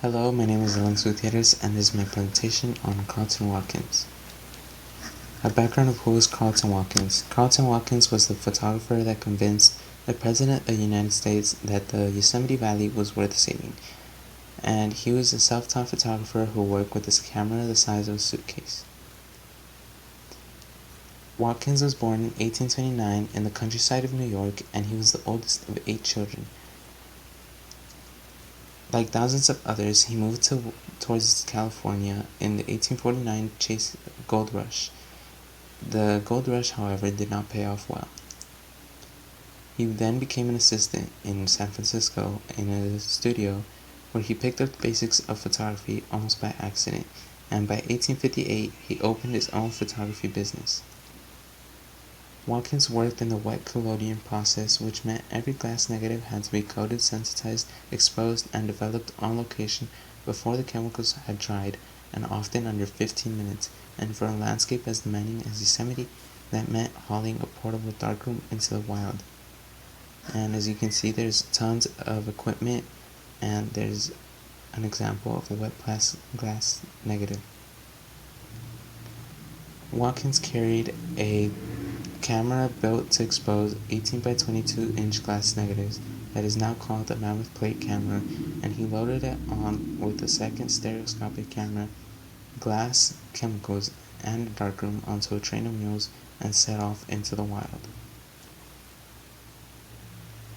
Hello, my name is Alonso Gutierrez, and this is my presentation on Carleton Watkins. A background of who is Carleton Watkins. Carleton Watkins was the photographer that convinced the President of the United States that the Yosemite Valley was worth saving, and he was a self-taught photographer who worked with his camera the size of a suitcase. Watkins was born in 1829 in the countryside of New York, and he was the oldest of 8 children. Like thousands of others, he moved towards California in the 1849 Chase Gold Rush. The gold rush, however, did not pay off well. He then became an assistant in San Francisco in a studio where he picked up the basics of photography almost by accident, and by 1858 he opened his own photography business. Watkins worked in the wet collodion process, which meant every glass negative had to be coated, sensitized, exposed, and developed on location before the chemicals had dried, and often under 15 minutes. And for a landscape as demanding as Yosemite, that meant hauling a portable darkroom into the wild. And as you can see, there's tons of equipment, and there's an example of a wet glass negative. Watkins carried a camera built to expose 18 by 22 inch glass negatives that is now called a mammoth plate camera, and he loaded it on with a second stereoscopic camera, glass, chemicals, and a darkroom onto a train of mules and set off into the wild.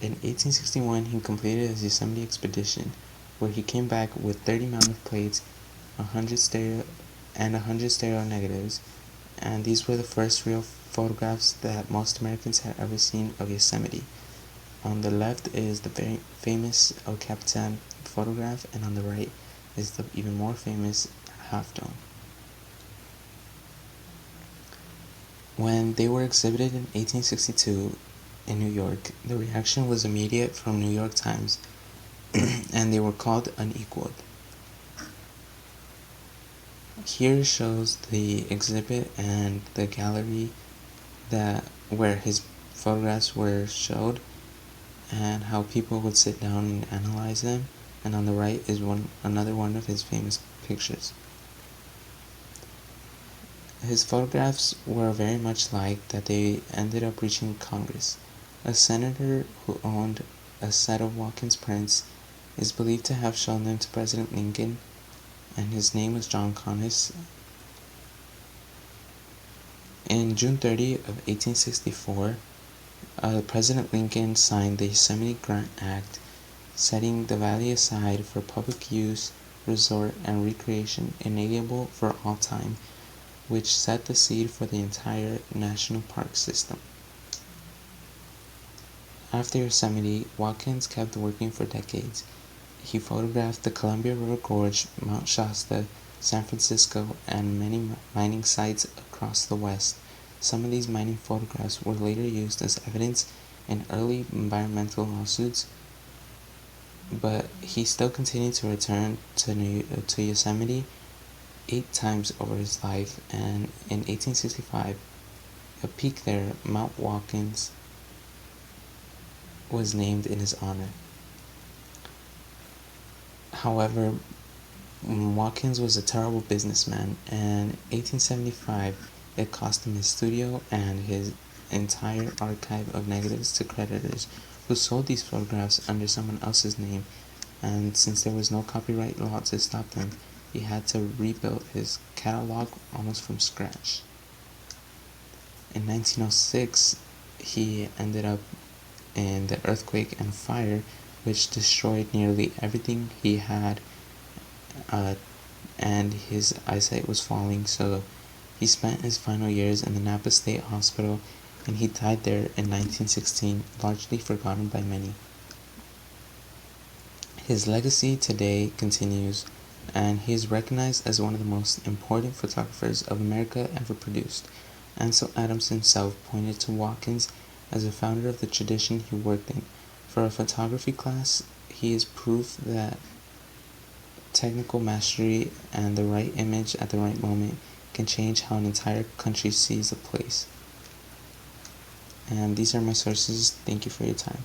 In 1861 he completed his Yosemite expedition, where he came back with 30 mammoth plates, 100 stereo negatives, and these were the first real photographs that most Americans had ever seen of Yosemite. On the left is the very famous El Capitan photograph, and on the right is the even more famous Half Dome. When they were exhibited in 1862 in New York, the reaction was immediate from New York Times, and they were called unequaled. Here shows the exhibit and the gallery where his photographs were showed, and how people would sit down and analyze them. And on the right is another one of his famous pictures. His photographs were very much liked that they ended up reaching Congress. A senator who owned a set of Watkins prints is believed to have shown them to President Lincoln, and his name was John Conness. In June 30 of 1864, President Lincoln signed the Yosemite Grant Act, setting the valley aside for public use, resort, and recreation inalienable for all time, which set the seed for the entire national park system. After Yosemite, Watkins kept working for decades. He photographed the Columbia River Gorge, Mount Shasta, San Francisco, and many mining sites across the West. Some of these mining photographs were later used as evidence in early environmental lawsuits, but he still continued to return to Yosemite 8 times over his life, and in 1865, a peak there, Mount Watkins, was named in his honor. However, Watkins was a terrible businessman, and in 1875 it cost him his studio and his entire archive of negatives to creditors who sold these photographs under someone else's name, and since there was no copyright law to stop them, he had to rebuild his catalog almost from scratch. In 1906, he ended up in the earthquake and fire, which destroyed nearly everything he had, and his eyesight was falling, so he spent his final years in the Napa State Hospital, and he died there in 1916, largely forgotten by many. His legacy today continues, and he is recognized as one of the most important photographers of America ever produced. Ansel Adams himself pointed to Watkins as a founder of the tradition he worked in. For a photography class, he is proof that technical mastery and the right image at the right moment can change how an entire country sees a place. And these are my sources. Thank you for your time.